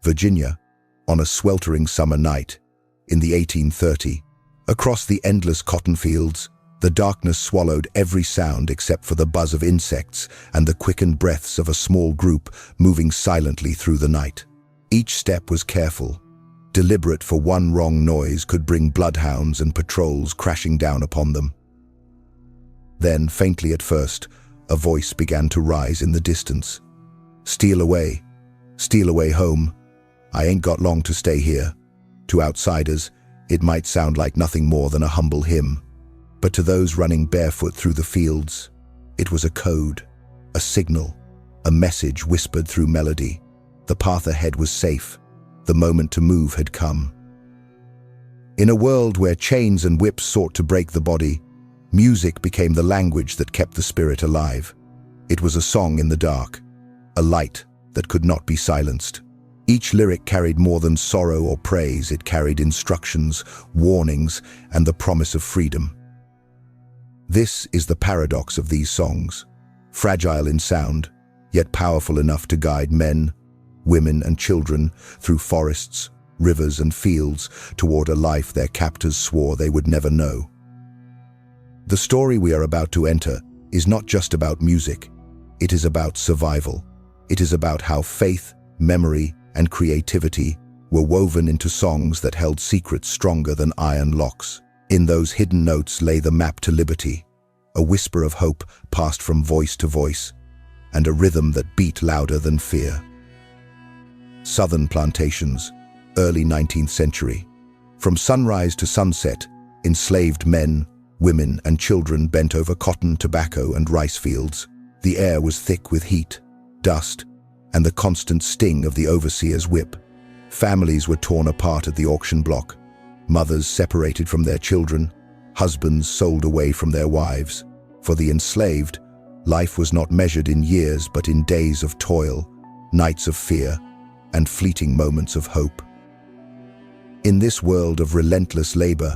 Virginia, on a sweltering summer night in the 1830. Across the endless cotton fields, the darkness swallowed every sound except for the buzz of insects and the quickened breaths of a small group moving silently through the night. Each step was careful, deliberate, for one wrong noise could bring bloodhounds and patrols crashing down upon them. Then, faintly at first, a voice began to rise in the distance. Steal away home. I ain't got long to stay here." To outsiders, it might sound like nothing more than a humble hymn. But to those running barefoot through the fields, it was a code, a signal, a message whispered through melody. The path ahead was safe. The moment to move had come. In a world where chains and whips sought to break the body, music became the language that kept the spirit alive. It was a song in the dark, a light that could not be silenced. Each lyric carried more than sorrow or praise. It carried instructions, warnings, and the promise of freedom. This is the paradox of these songs. Fragile in sound, yet powerful enough to guide men, women, and children through forests, rivers, and fields toward a life their captors swore they would never know. The story we are about to enter is not just about music. It is about survival. It is about how faith, memory, and creativity were woven into songs that held secrets stronger than iron locks. In those hidden notes lay the map to liberty, a whisper of hope passed from voice to voice, and a rhythm that beat louder than fear. Southern plantations, early 19th century. From sunrise to sunset, enslaved men, women, and children bent over cotton, tobacco, and rice fields. The air was thick with heat, dust, and the constant sting of the overseer's whip. Families were torn apart at the auction block, mothers separated from their children, husbands sold away from their wives. For the enslaved, life was not measured in years but in days of toil, nights of fear, and fleeting moments of hope. In this world of relentless labor,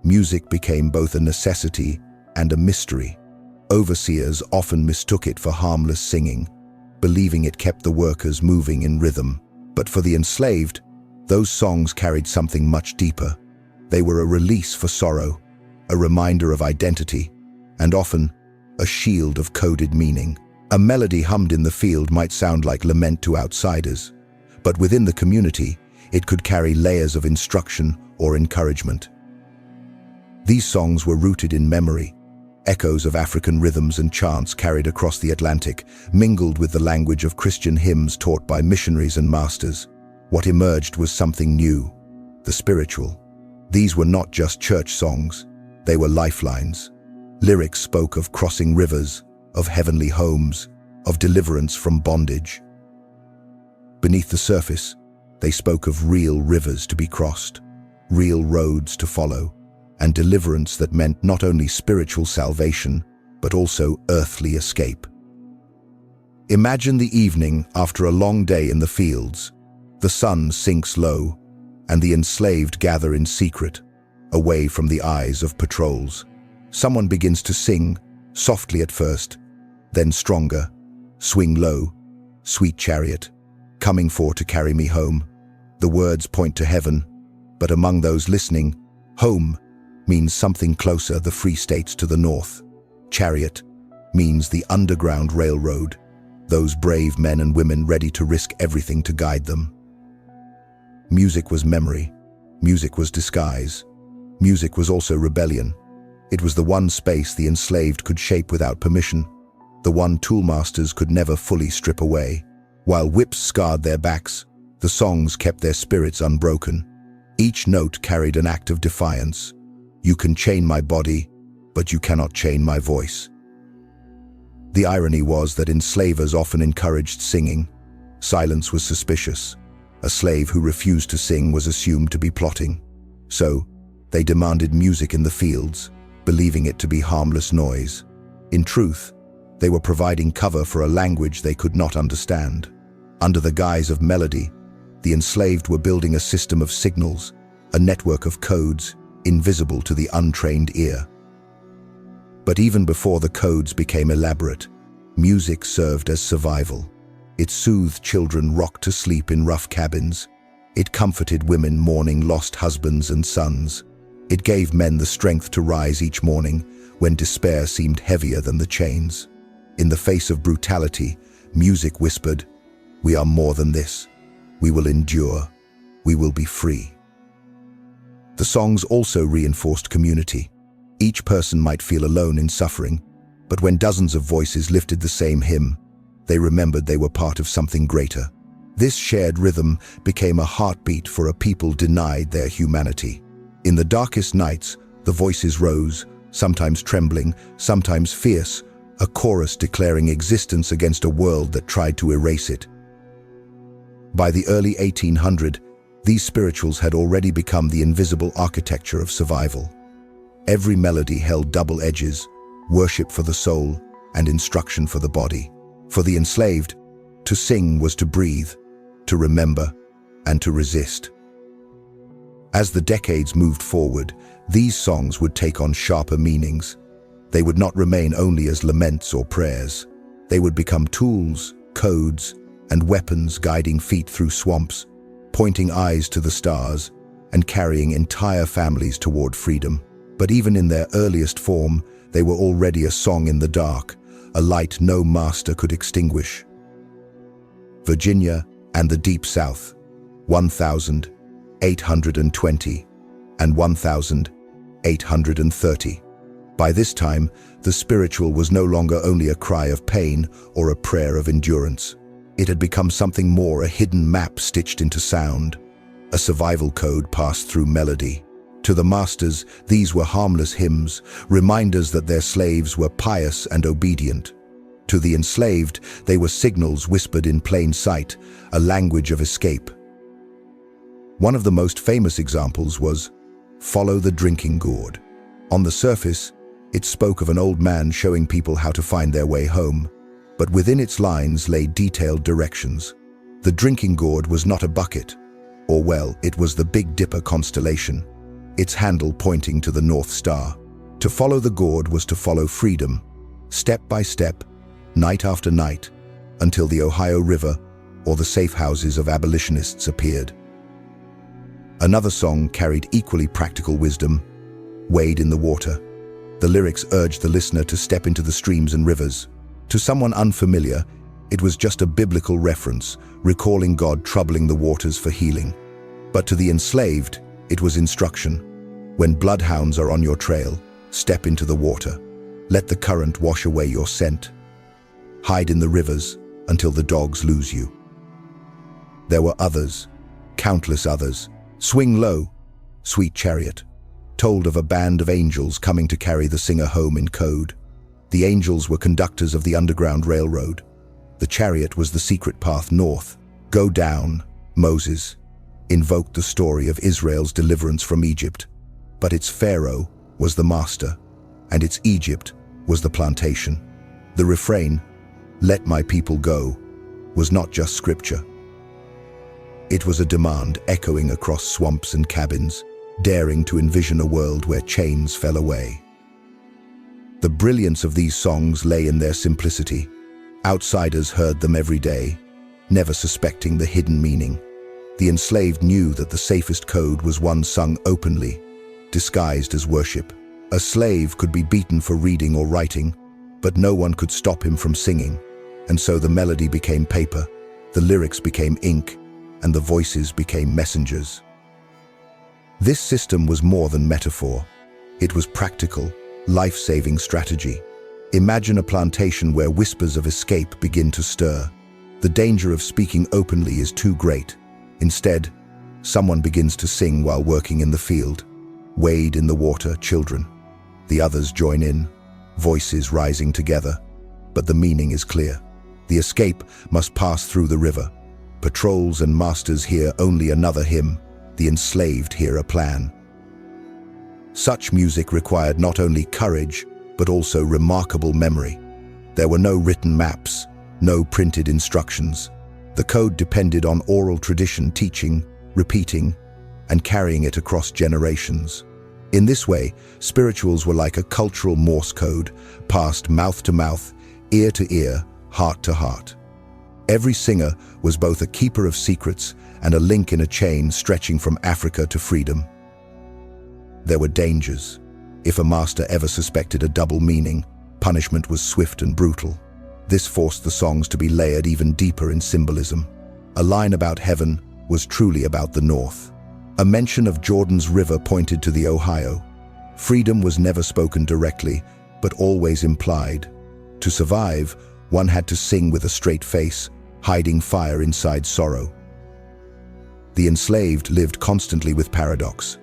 music became both a necessity and a mystery. Overseers often mistook it for harmless singing, believing it kept the workers moving in rhythm. But for the enslaved, those songs carried something much deeper. They were a release for sorrow, a reminder of identity, and often a shield of coded meaning. A melody hummed in the field might sound like lament to outsiders, but within the community, it could carry layers of instruction or encouragement. These songs were rooted in memory. Echoes of African rhythms and chants carried across the Atlantic, mingled with the language of Christian hymns taught by missionaries and masters. What emerged was something new, the spiritual. These were not just church songs, they were lifelines. Lyrics spoke of crossing rivers, of heavenly homes, of deliverance from bondage. Beneath the surface, they spoke of real rivers to be crossed, real roads to follow, and deliverance that meant not only spiritual salvation, but also earthly escape. Imagine the evening after a long day in the fields. The sun sinks low, and the enslaved gather in secret, away from the eyes of patrols. Someone begins to sing, softly at first, then stronger. Swing low, sweet chariot, coming for to carry me home. The words point to heaven, but among those listening, home means something closer, the free states to the north. Chariot means the underground railroad, those brave men and women ready to risk everything to guide them. Music was memory. Music was disguise. Music was also rebellion. It was the one space the enslaved could shape without permission, the one toolmasters could never fully strip away. While whips scarred their backs, the songs kept their spirits unbroken. Each note carried an act of defiance. You can chain my body, but you cannot chain my voice. The irony was that enslavers often encouraged singing. Silence was suspicious. A slave who refused to sing was assumed to be plotting. So, they demanded music in the fields, believing it to be harmless noise. In truth, they were providing cover for a language they could not understand. Under the guise of melody, the enslaved were building a system of signals, a network of codes, invisible to the untrained ear. But even before the codes became elaborate, music served as survival. It soothed children rocked to sleep in rough cabins. It comforted women mourning lost husbands and sons. It gave men the strength to rise each morning when despair seemed heavier than the chains. In the face of brutality, music whispered, "We are more than this. We will endure. We will be free." The songs also reinforced community. Each person might feel alone in suffering, but when dozens of voices lifted the same hymn, they remembered they were part of something greater. This shared rhythm became a heartbeat for a people denied their humanity. In the darkest nights, the voices rose, sometimes trembling, sometimes fierce, a chorus declaring existence against a world that tried to erase it. By the early 1800s, these spirituals had already become the invisible architecture of survival. Every melody held double edges, worship for the soul and instruction for the body. For the enslaved, to sing was to breathe, to remember, and to resist. As the decades moved forward, these songs would take on sharper meanings. They would not remain only as laments or prayers. They would become tools, codes, and weapons guiding feet through swamps, pointing eyes to the stars, and carrying entire families toward freedom. But even in their earliest form, they were already a song in the dark, a light no master could extinguish. Virginia and the Deep South, 1820 and 1830. By this time, the spiritual was no longer only a cry of pain or a prayer of endurance. It had become something more, a hidden map stitched into sound, a survival code passed through melody. To the masters, these were harmless hymns, reminders that their slaves were pious and obedient. To the enslaved, they were signals whispered in plain sight, a language of escape. One of the most famous examples was "Follow the Drinking Gourd." On the surface, it spoke of an old man showing people how to find their way home, but within its lines lay detailed directions. The drinking gourd was not a bucket, or well, it was the Big Dipper constellation, its handle pointing to the North Star. To follow the gourd was to follow freedom, step by step, night after night, until the Ohio River or the safe houses of abolitionists appeared. Another song carried equally practical wisdom, "Wade in the Water." The lyrics urged the listener to step into the streams and rivers. To someone unfamiliar, it was just a biblical reference, recalling God troubling the waters for healing. But to the enslaved, it was instruction. When bloodhounds are on your trail, step into the water. Let the current wash away your scent. Hide in the rivers until the dogs lose you. There were others, countless others. "Swing Low, Sweet Chariot," told of a band of angels coming to carry the singer home in code. The angels were conductors of the Underground Railroad. The chariot was the secret path north. "Go Down, Moses," invoked the story of Israel's deliverance from Egypt. But its Pharaoh was the master, and its Egypt was the plantation. The refrain, "Let my people go," was not just scripture. It was a demand echoing across swamps and cabins, daring to envision a world where chains fell away. The brilliance of these songs lay in their simplicity. Outsiders heard them every day, never suspecting the hidden meaning. The enslaved knew that the safest code was one sung openly, disguised as worship. A slave could be beaten for reading or writing, but no one could stop him from singing. And so the melody became paper, the lyrics became ink, and the voices became messengers. This system was more than metaphor. It was practical, life-saving strategy. Imagine a plantation where whispers of escape begin to stir. The danger of speaking openly is too great. Instead, someone begins to sing while working in the field. "Wade in the water, children." The others join in, voices rising together. But the meaning is clear. The escape must pass through the river. Patrols and masters hear only another hymn. The enslaved hear a plan. Such music required not only courage, but also remarkable memory. There were no written maps, no printed instructions. The code depended on oral tradition, teaching, repeating, and carrying it across generations. In this way, spirituals were like a cultural Morse code, passed mouth to mouth, ear to ear, heart to heart. Every singer was both a keeper of secrets and a link in a chain stretching from Africa to freedom. There were dangers. If a master ever suspected a double meaning, punishment was swift and brutal. This forced the songs to be layered even deeper in symbolism. A line about heaven was truly about the north. A mention of Jordan's river pointed to the Ohio. Freedom was never spoken directly, but always implied. To survive, one had to sing with a straight face, hiding fire inside sorrow. The enslaved lived constantly with paradox.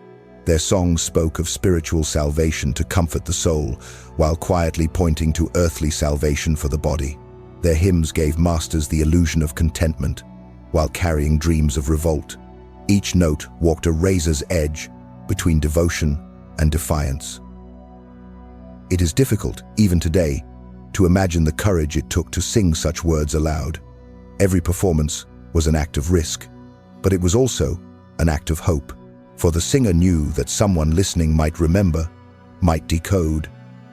Their songs spoke of spiritual salvation to comfort the soul, while quietly pointing to earthly salvation for the body. Their hymns gave masters the illusion of contentment, while carrying dreams of revolt. Each note walked a razor's edge between devotion and defiance. It is difficult, even today, to imagine the courage it took to sing such words aloud. Every performance was an act of risk, but it was also an act of hope, for the singer knew that someone listening might remember, might decode,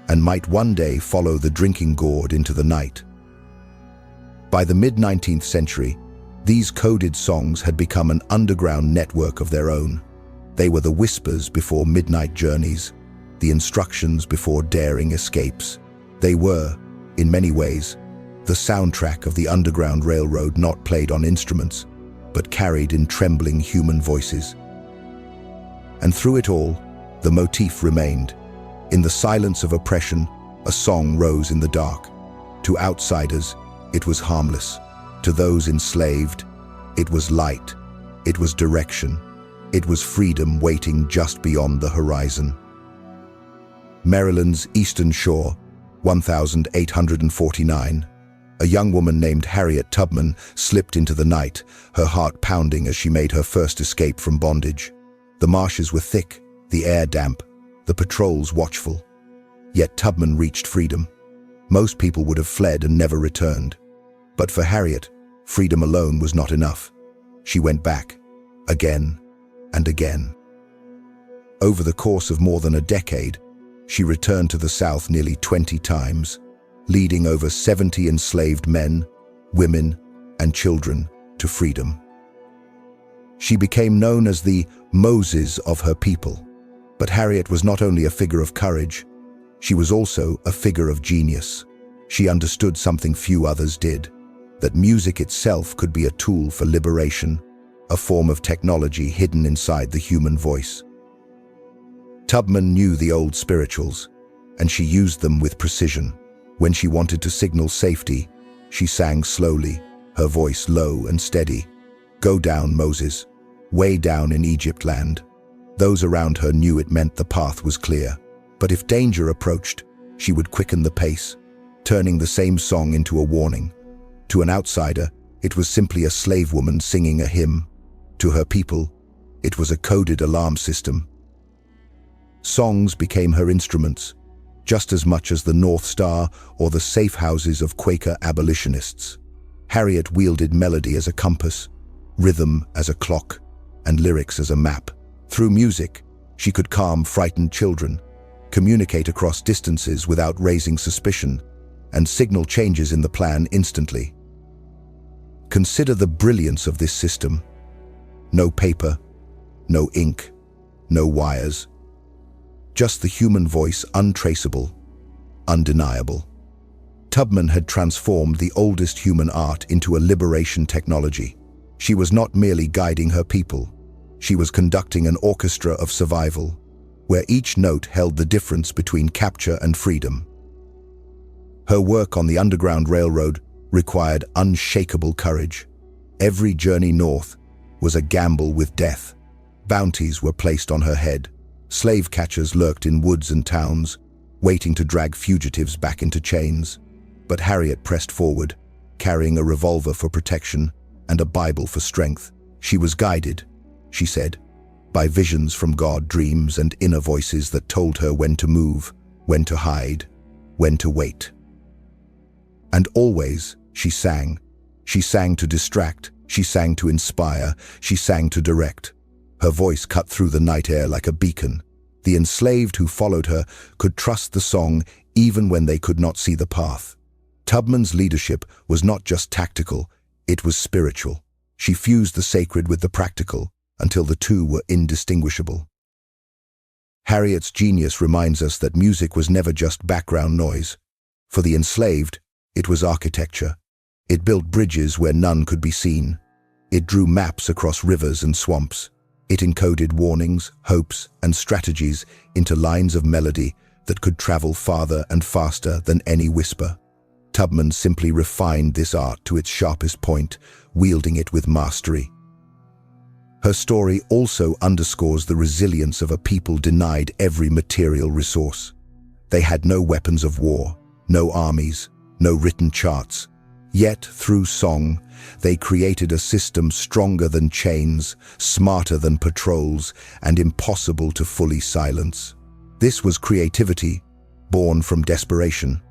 and might one day follow the drinking gourd into the night. By the mid-19th century, these coded songs had become an underground network of their own. They were the whispers before midnight journeys, the instructions before daring escapes. They were, in many ways, the soundtrack of the Underground Railroad, not played on instruments, but carried in trembling human voices. And through it all, the motif remained. In the silence of oppression, a song rose in the dark. To outsiders, it was harmless. To those enslaved, it was light. It was direction. It was freedom waiting just beyond the horizon. Maryland's Eastern Shore, 1849. A young woman named Harriet Tubman slipped into the night, her heart pounding as she made her first escape from bondage. The marshes were thick, the air damp, the patrols watchful. Yet Tubman reached freedom. Most people would have fled and never returned. But for Harriet, freedom alone was not enough. She went back, again and again. Over the course of more than a decade, she returned to the South nearly 20 times, leading over 70 enslaved men, women, and children to freedom. She became known as the Moses of her people. But Harriet was not only a figure of courage, she was also a figure of genius. She understood something few others did, that music itself could be a tool for liberation, a form of technology hidden inside the human voice. Tubman knew the old spirituals, and she used them with precision. When she wanted to signal safety, she sang slowly, her voice low and steady. "Go down, Moses, way down in Egypt land." Those around her knew it meant the path was clear. But if danger approached, she would quicken the pace, turning the same song into a warning. To an outsider, it was simply a slave woman singing a hymn. To her people, it was a coded alarm system. Songs became her instruments, just as much as the North Star or the safe houses of Quaker abolitionists. Harriet wielded melody as a compass, rhythm as a clock, and lyrics as a map. Through music, she could calm frightened children, communicate across distances without raising suspicion, and signal changes in the plan instantly. Consider the brilliance of this system. No paper, no ink, no wires. Just the human voice, untraceable, undeniable. Tubman had transformed the oldest human art into a liberation technology. She was not merely guiding her people. She was conducting an orchestra of survival, where each note held the difference between capture and freedom. Her work on the Underground Railroad required unshakable courage. Every journey north was a gamble with death. Bounties were placed on her head. Slave catchers lurked in woods and towns, waiting to drag fugitives back into chains. But Harriet pressed forward, carrying a revolver for protection and a Bible for strength. She was guided, she said, by visions from God, dreams and inner voices that told her when to move, when to hide, when to wait. And always, she sang. She sang to distract, she sang to inspire, she sang to direct. Her voice cut through the night air like a beacon. The enslaved who followed her could trust the song even when they could not see the path. Tubman's leadership was not just tactical, It was spiritual. She fused the sacred with the practical until the two were indistinguishable. Harriet's genius reminds us that music was never just background noise. For the enslaved, it was architecture. It built bridges where none could be seen. It drew maps across rivers and swamps. It encoded warnings, hopes, and strategies into lines of melody that could travel farther and faster than any whisper. Tubman simply refined this art to its sharpest point, wielding it with mastery. Her story also underscores the resilience of a people denied every material resource. They had no weapons of war, no armies, no written charts. Yet, through song, they created a system stronger than chains, smarter than patrols, and impossible to fully silence. This was creativity, born from desperation,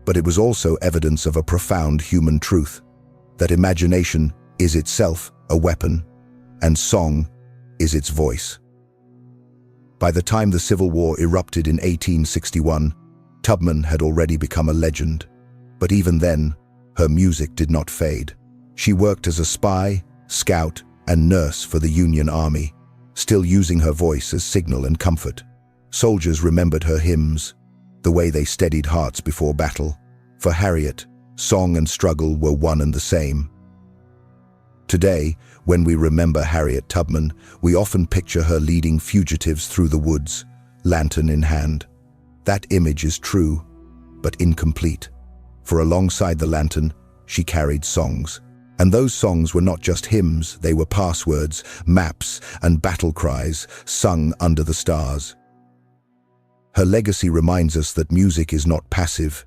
but it was also evidence of a profound human truth, that imagination is itself a weapon, and song is its voice. By the time the Civil War erupted in 1861, Tubman had already become a legend. But even then, her music did not fade. She worked as a spy, scout, and nurse for the Union Army, still using her voice as signal and comfort. Soldiers remembered her hymns, the way they steadied hearts before battle. For Harriet, song and struggle were one and the same. Today, when we remember Harriet Tubman, we often picture her leading fugitives through the woods, lantern in hand. That image is true, but incomplete. For alongside the lantern, she carried songs. And those songs were not just hymns, they were passwords, maps, and battle cries sung under the stars. Her legacy reminds us that music is not passive.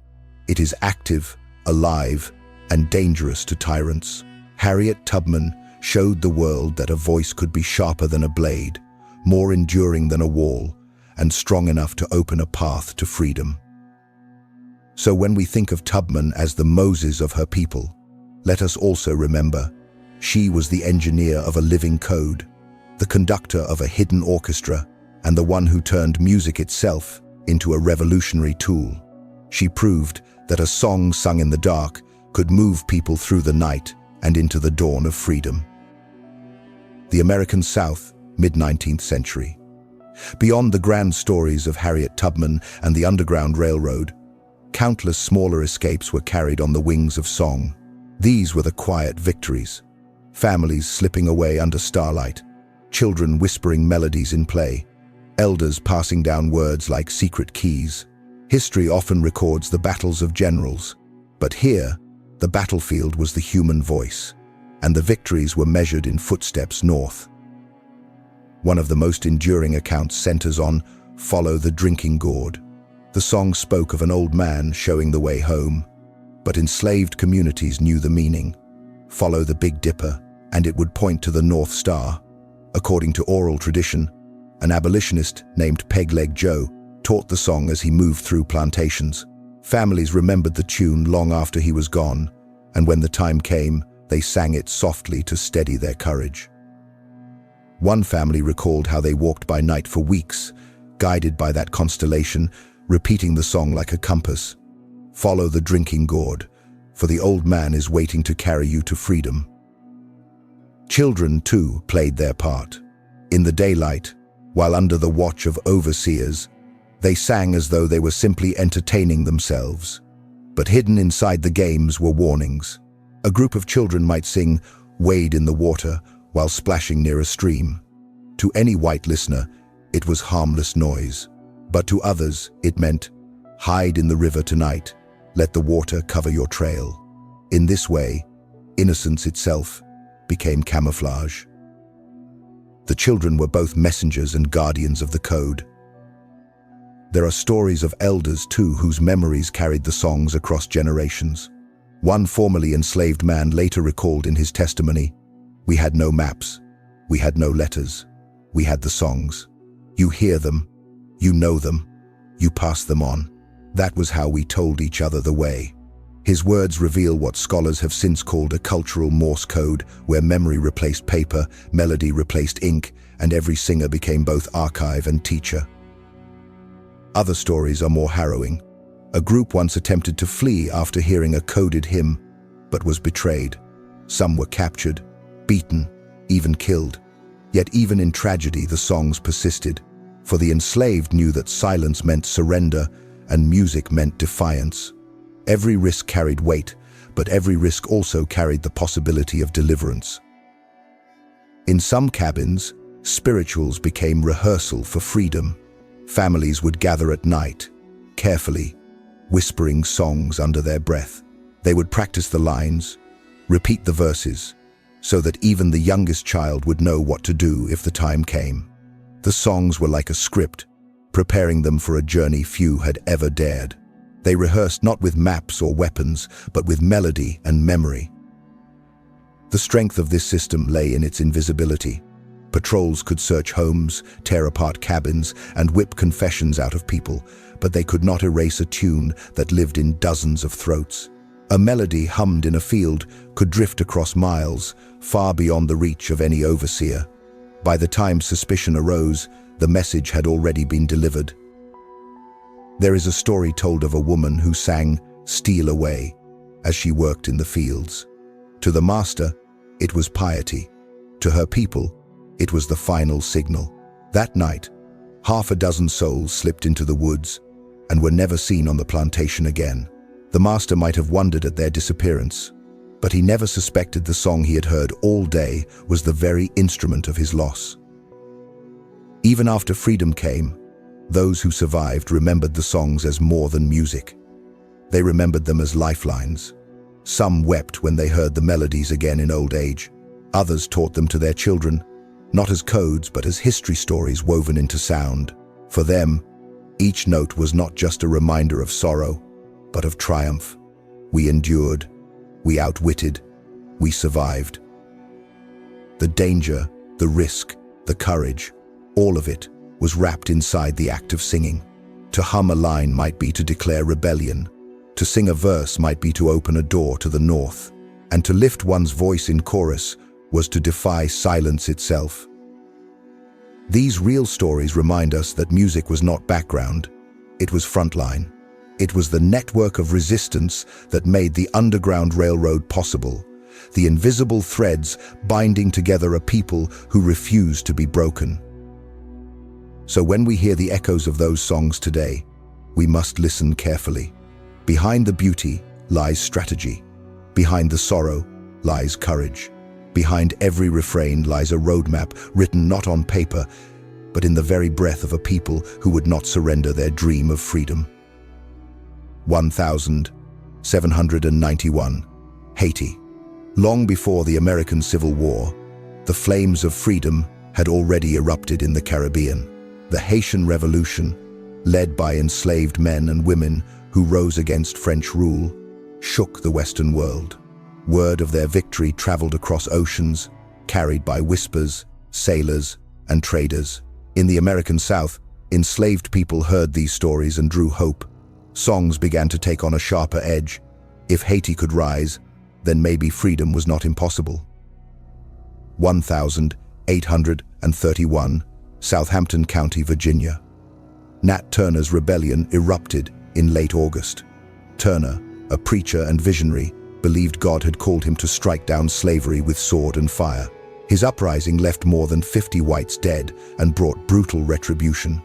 It is active, alive, and dangerous to tyrants. Harriet Tubman showed the world that a voice could be sharper than a blade, more enduring than a wall, and strong enough to open a path to freedom. So when we think of Tubman as the Moses of her people, let us also remember, she was the engineer of a living code, the conductor of a hidden orchestra, and the one who turned music itself into a revolutionary tool. She proved that a song sung in the dark could move people through the night and into the dawn of freedom. The American South, mid-19th century. Beyond the grand stories of Harriet Tubman and the Underground Railroad, countless smaller escapes were carried on the wings of song. These were the quiet victories. Families slipping away under starlight, children whispering melodies in play, elders passing down words like secret keys. History often records the battles of generals, but here, the battlefield was the human voice, and the victories were measured in footsteps north. One of the most enduring accounts centers on "Follow the Drinking Gourd." The song spoke of an old man showing the way home, but enslaved communities knew the meaning. Follow the Big Dipper, and it would point to the North Star. According to oral tradition, an abolitionist named Peg-Leg Joe taught the song as he moved through plantations. Families remembered the tune long after he was gone, and when the time came, they sang it softly to steady their courage. One family recalled how they walked by night for weeks, guided by that constellation, repeating the song like a compass. Follow the drinking gourd, for the old man is waiting to carry you to freedom. Children, too, played their part. In the daylight, while under the watch of overseers, they sang as though they were simply entertaining themselves. But hidden inside the games were warnings. A group of children might sing, "Wade in the water," while splashing near a stream. To any white listener, it was harmless noise. But to others, it meant, "Hide in the river tonight. Let the water cover your trail." In this way, innocence itself became camouflage. The children were both messengers and guardians of the code. There are stories of elders, too, whose memories carried the songs across generations. One formerly enslaved man later recalled in his testimony, "We had no maps, we had no letters, we had the songs. You hear them, you know them, you pass them on. That was how we told each other the way." His words reveal what scholars have since called a cultural Morse code, where memory replaced paper, melody replaced ink, and every singer became both archive and teacher. Other stories are more harrowing. A group once attempted to flee after hearing a coded hymn, but was betrayed. Some were captured, beaten, even killed. Yet even in tragedy, the songs persisted, for the enslaved knew that silence meant surrender and music meant defiance. Every risk carried weight, but every risk also carried the possibility of deliverance. In some cabins, spirituals became rehearsal for freedom. Families would gather at night, carefully, whispering songs under their breath. They would practice the lines, repeat the verses, so that even the youngest child would know what to do if the time came. The songs were like a script, preparing them for a journey few had ever dared. They rehearsed not with maps or weapons, but with melody and memory. The strength of this system lay in its invisibility. Patrols could search homes, tear apart cabins, and whip confessions out of people, but they could not erase a tune that lived in dozens of throats. A melody hummed in a field could drift across miles, far beyond the reach of any overseer. By the time suspicion arose, the message had already been delivered. There is a story told of a woman who sang "Steal Away" as she worked in the fields. To the master, it was piety. To her people, it was the final signal. That night, half a dozen souls slipped into the woods and were never seen on the plantation again. The master might have wondered at their disappearance, but he never suspected the song he had heard all day was the very instrument of his loss. Even after freedom came, those who survived remembered the songs as more than music. They remembered them as lifelines. Some wept when they heard the melodies again in old age. Others taught them to their children, not as codes but as history stories woven into sound. For them, each note was not just a reminder of sorrow, but of triumph. We endured, we outwitted, we survived. The danger, the risk, the courage, all of it was wrapped inside the act of singing. To hum a line might be to declare rebellion. To sing a verse might be to open a door to the north. And to lift one's voice in chorus was to defy silence itself. These real stories remind us that music was not background, it was frontline. It was the network of resistance that made the Underground Railroad possible, the invisible threads binding together a people who refused to be broken. So when we hear the echoes of those songs today, we must listen carefully. Behind the beauty lies strategy. Behind the sorrow lies courage. Behind every refrain lies a roadmap written not on paper, but in the very breath of a people who would not surrender their dream of freedom. 1791, Haiti. Long before the American Civil War, the flames of freedom had already erupted in the Caribbean. The Haitian Revolution, led by enslaved men and women who rose against French rule, shook the Western world. Word of their victory traveled across oceans, carried by whispers, sailors, and traders. In the American South, enslaved people heard these stories and drew hope. Songs began to take on a sharper edge. If Haiti could rise, then maybe freedom was not impossible. 1831, Southampton County, Virginia. Nat Turner's rebellion erupted in late August. Turner, a preacher and visionary, believed God had called him to strike down slavery with sword and fire. His uprising left more than 50 whites dead and brought brutal retribution.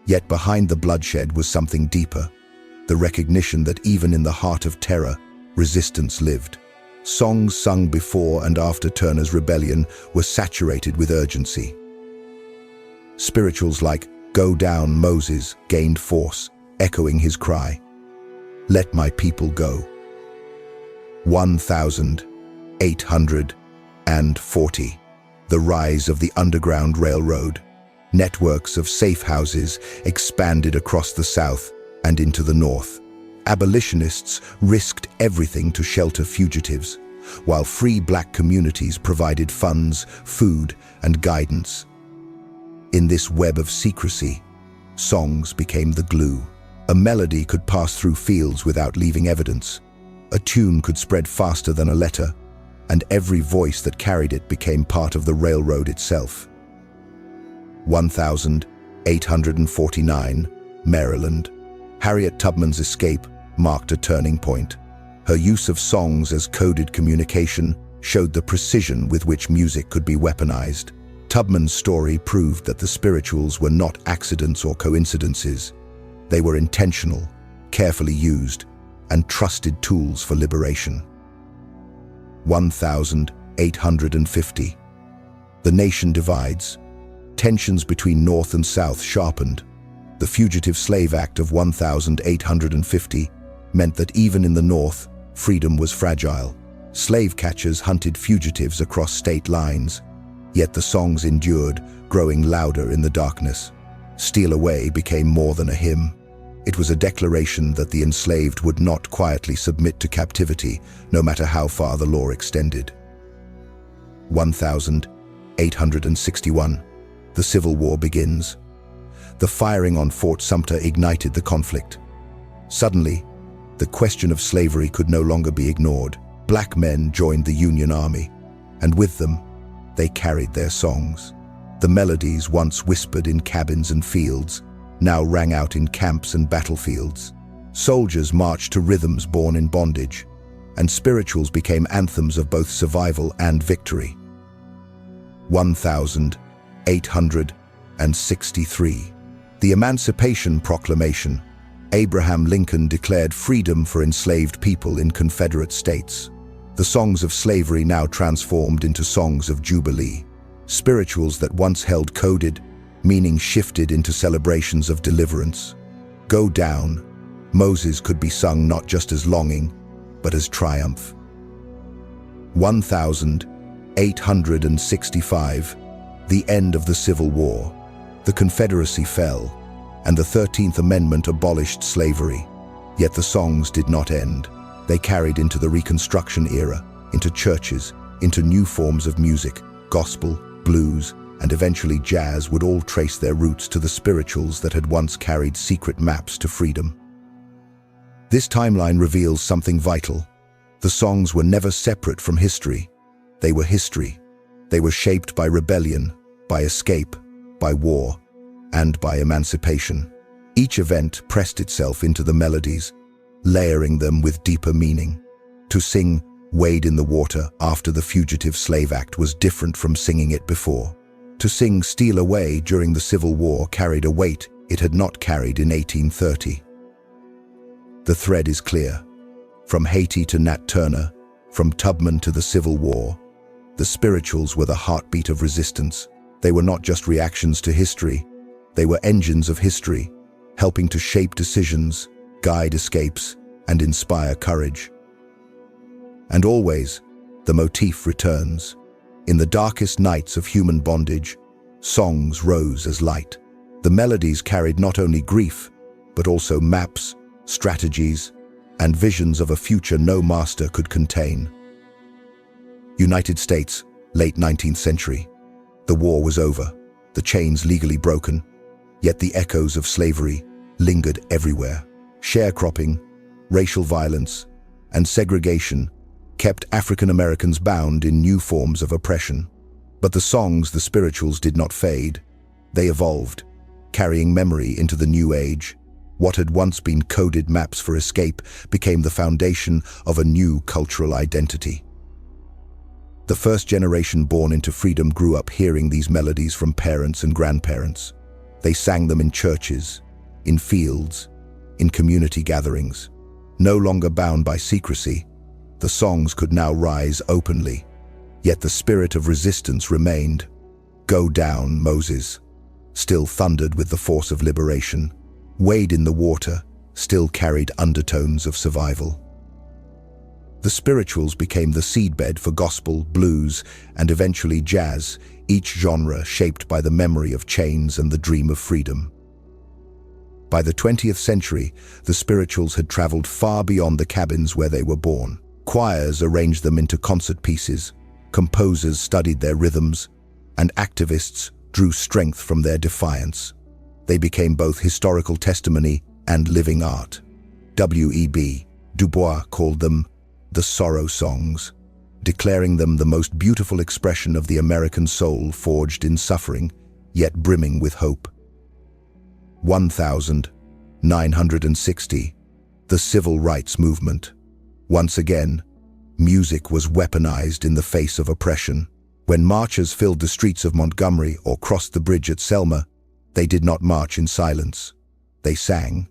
Yet behind the bloodshed was something deeper, the recognition that even in the heart of terror, resistance lived. Songs sung before and after Turner's rebellion were saturated with urgency. Spirituals like "Go Down, Moses" gained force, echoing his cry, "Let my people go." 1840, the rise of the Underground Railroad. Networks of safe houses expanded across the South and into the North. Abolitionists risked everything to shelter fugitives, while free black communities provided funds, food, and guidance. In this web of secrecy, songs became the glue. A melody could pass through fields without leaving evidence. A tune could spread faster than a letter, and every voice that carried it became part of the railroad itself. 1849, Maryland. Harriet Tubman's escape marked a turning point. Her use of songs as coded communication showed the precision with which music could be weaponized. Tubman's story proved that the spirituals were not accidents or coincidences. They were intentional, carefully used, and trusted tools for liberation. 1850. The nation divides. Tensions between North and South sharpened. The Fugitive Slave Act of 1850 meant that even in the North, freedom was fragile. Slave catchers hunted fugitives across state lines, yet the songs endured, growing louder in the darkness. Steal Away became more than a hymn. It was a declaration that the enslaved would not quietly submit to captivity, no matter how far the law extended. 1861. The Civil War begins. The firing on Fort Sumter ignited the conflict. Suddenly, the question of slavery could no longer be ignored. Black men joined the Union Army, and with them, they carried their songs. The melodies once whispered in cabins and fields now rang out in camps and battlefields. Soldiers marched to rhythms born in bondage, and spirituals became anthems of both survival and victory. 1863. The Emancipation Proclamation. Abraham Lincoln declared freedom for enslaved people in Confederate states. The songs of slavery now transformed into songs of jubilee. Spirituals that once held coded meaning shifted into celebrations of deliverance. Go Down, Moses could be sung not just as longing, but as triumph. 1865. The end of the Civil War. The Confederacy fell, and the 13th Amendment abolished slavery. Yet the songs did not end. They carried into the Reconstruction era, into churches, into new forms of music. Gospel, blues, and eventually jazz would all trace their roots to the spirituals that had once carried secret maps to freedom. This timeline reveals something vital. The songs were never separate from history. They were history. They were shaped by rebellion, by escape, by war, and by emancipation. Each event pressed itself into the melodies, layering them with deeper meaning. To sing "Wade in the Water" after the Fugitive Slave Act was different from singing it before. To sing "Steal Away" during the Civil War carried a weight it had not carried in 1830. The thread is clear. From Haiti to Nat Turner, from Tubman to the Civil War, the spirituals were the heartbeat of resistance. They were not just reactions to history, they were engines of history, helping to shape decisions, guide escapes, and inspire courage. And always, the motif returns. In the darkest nights of human bondage, songs rose as light. The melodies carried not only grief, but also maps, strategies, and visions of a future no master could contain. United States, late 19th century. The war was over, the chains legally broken, yet the echoes of slavery lingered everywhere. Sharecropping, racial violence, and segregation kept African Americans bound in new forms of oppression. But the songs, the spirituals, did not fade. They evolved, carrying memory into the new age. What had once been coded maps for escape became the foundation of a new cultural identity. The first generation born into freedom grew up hearing these melodies from parents and grandparents. They sang them in churches, in fields, in community gatherings. No longer bound by secrecy, the songs could now rise openly. Yet the spirit of resistance remained. Go Down, Moses still thundered with the force of liberation. Wade in the Water still carried undertones of survival. The spirituals became the seedbed for gospel, blues, and eventually jazz, each genre shaped by the memory of chains and the dream of freedom. By the 20th century, the spirituals had traveled far beyond the cabins where they were born. Choirs arranged them into concert pieces, composers studied their rhythms, and activists drew strength from their defiance. They became both historical testimony and living art. W.E.B. Du Bois called them the sorrow songs, declaring them the most beautiful expression of the American soul forged in suffering, yet brimming with hope. 1960. The Civil Rights Movement. Once again, Music was weaponized in the face of oppression. When marchers filled the streets of Montgomery or crossed the bridge at Selma, they did not march in silence. They sang.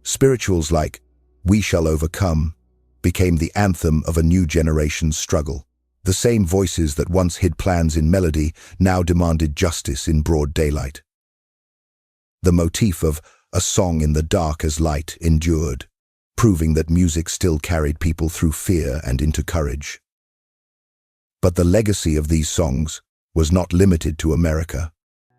Spirituals like "We Shall Overcome" became the anthem of a new generation's struggle. The same voices that once hid plans in melody now demanded justice in broad daylight. The motif of "a song in the dark as light" endured, proving that music still carried people through fear and into courage. But the legacy of these songs was not limited to America.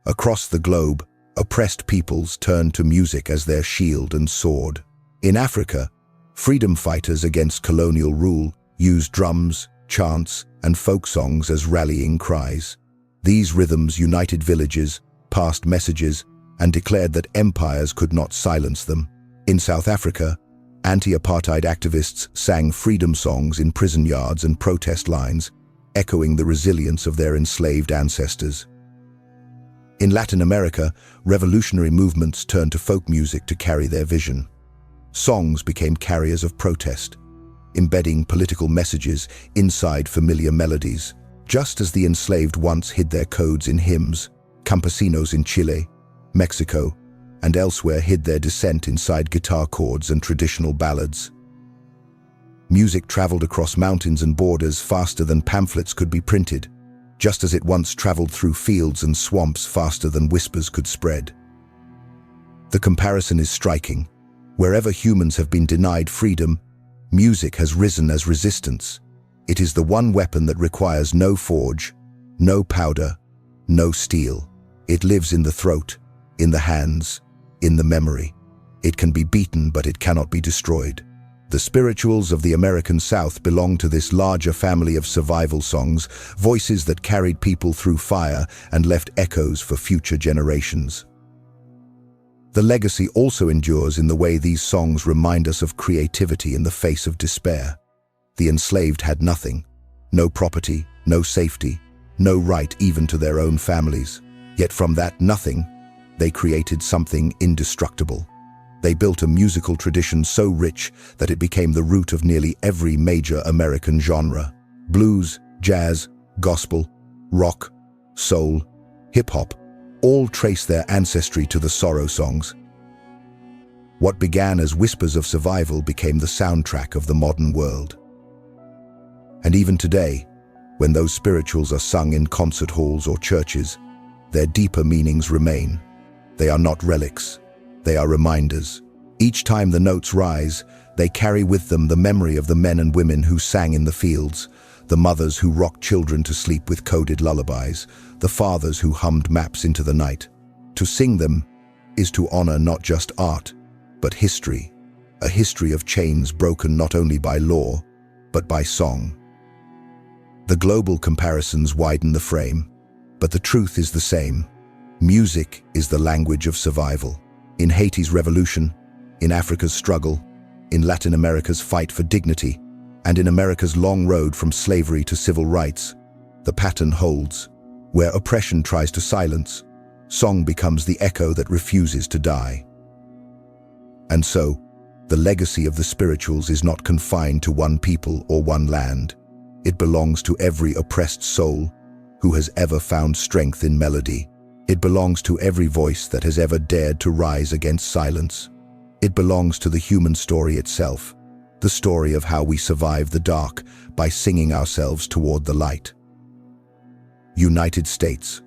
Across the globe, oppressed peoples turned to music as their shield and sword. In Africa, freedom fighters against colonial rule used drums, chants, and folk songs as rallying cries. These rhythms united villages, passed messages, and declared that empires could not silence them. In South Africa, anti-apartheid activists sang freedom songs in prison yards and protest lines, echoing the resilience of their enslaved ancestors. In Latin America, revolutionary movements turned to folk music to carry their vision. Songs became carriers of protest, embedding political messages inside familiar melodies. Just as the enslaved once hid their codes in hymns, campesinos in Chile, Mexico, and elsewhere hid their dissent inside guitar chords and traditional ballads. Music traveled across mountains and borders faster than pamphlets could be printed, just as it once traveled through fields and swamps faster than whispers could spread. The comparison is striking. Wherever humans have been denied freedom, music has risen as resistance. It is the one weapon that requires no forge, no powder, no steel. It lives in the throat, in the hands, in the memory. It can be beaten, but it cannot be destroyed. The spirituals of the American South belong to this larger family of survival songs, voices that carried people through fire and left echoes for future generations. The legacy also endures in the way these songs remind us of creativity in the face of despair. The enslaved had nothing, no property, no safety, no right even to their own families. Yet from that nothing, they created something indestructible. They built a musical tradition so rich that it became the root of nearly every major American genre. Blues, jazz, gospel, rock, soul, hip-hop, all trace their ancestry to the sorrow songs. What began as whispers of survival became the soundtrack of the modern world. And even today, when those spirituals are sung in concert halls or churches, their deeper meanings remain. They are not relics, they are reminders. Each time the notes rise, they carry with them the memory of the men and women who sang in the fields, the mothers who rocked children to sleep with coded lullabies, the fathers who hummed maps into the night. To sing them is to honor not just art, but history, a history of chains broken not only by law, but by song. The global comparisons widen the frame, but the truth is the same. Music is the language of survival. In Haiti's revolution, in Africa's struggle, in Latin America's fight for dignity, and in America's long road from slavery to civil rights, the pattern holds. Where oppression tries to silence, song becomes the echo that refuses to die. And so, the legacy of the spirituals is not confined to one people or one land. It belongs to every oppressed soul who has ever found strength in melody. It belongs to every voice that has ever dared to rise against silence. It belongs to the human story itself, the story of how we survive the dark by singing ourselves toward the light. United States,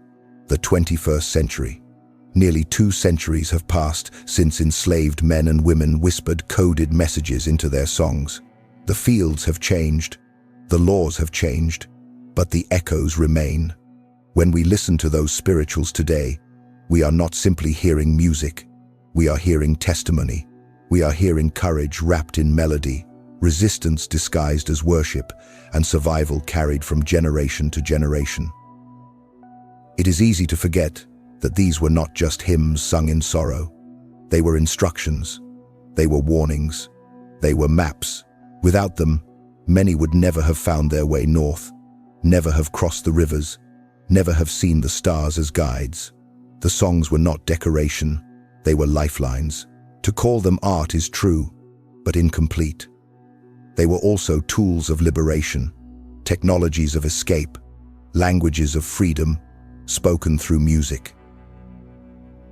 the 21st century. Nearly 2 centuries have passed since enslaved men and women whispered coded messages into their songs. The fields have changed, the laws have changed, but the echoes remain. When we listen to those spirituals today, we are not simply hearing music, we are hearing testimony. We are hearing courage wrapped in melody, resistance disguised as worship, and survival carried from generation to generation. It is easy to forget that these were not just hymns sung in sorrow. They were instructions, they were warnings, they were maps. Without them, many would never have found their way north, never have crossed the rivers, never have seen the stars as guides. The songs were not decoration, they were lifelines. To call them art is true, but incomplete. They were also tools of liberation, technologies of escape, languages of freedom, spoken through music.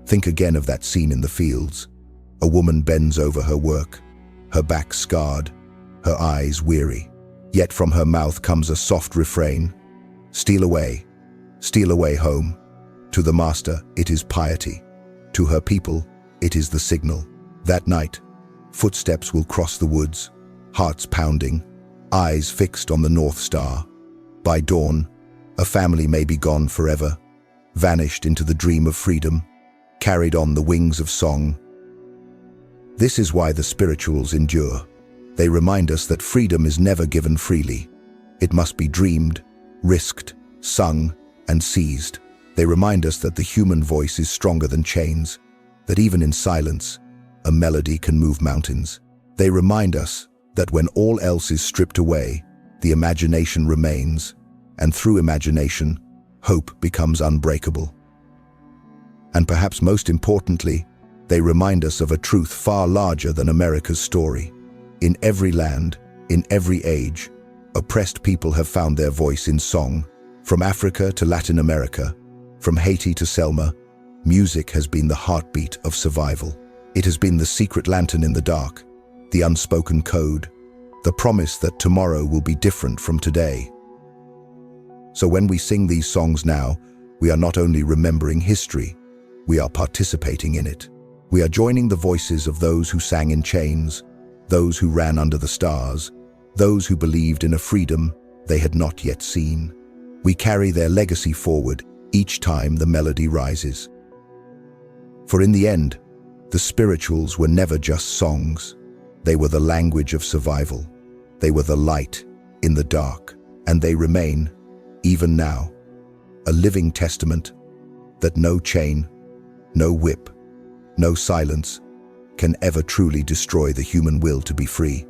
Think again of that scene in the fields. A woman bends over her work, her back scarred, her eyes weary. Yet from her mouth comes a soft refrain, steal away home. To the master, it is piety. To her people, it is the signal. That night, footsteps will cross the woods, hearts pounding, eyes fixed on the North Star. By dawn, a family may be gone forever, vanished into the dream of freedom, carried on the wings of song. This is why the spirituals endure. They remind us that freedom is never given freely. It must be dreamed, risked, sung, and seized. They remind us that the human voice is stronger than chains, that even in silence, a melody can move mountains. They remind us that when all else is stripped away, the imagination remains, and through imagination, hope becomes unbreakable. And perhaps most importantly, they remind us of a truth far larger than America's story. In every land, in every age, oppressed people have found their voice in song. From Africa to Latin America, from Haiti to Selma, music has been the heartbeat of survival. It has been the secret lantern in the dark, the unspoken code, the promise that tomorrow will be different from today. So when we sing these songs now, we are not only remembering history, we are participating in it. We are joining the voices of those who sang in chains, those who ran under the stars, those who believed in a freedom they had not yet seen. We carry their legacy forward each time the melody rises. For in the end, the spirituals were never just songs. They were the language of survival. They were the light in the dark, and they remain, even now, a living testament that no chain, no whip, no silence can ever truly destroy the human will to be free.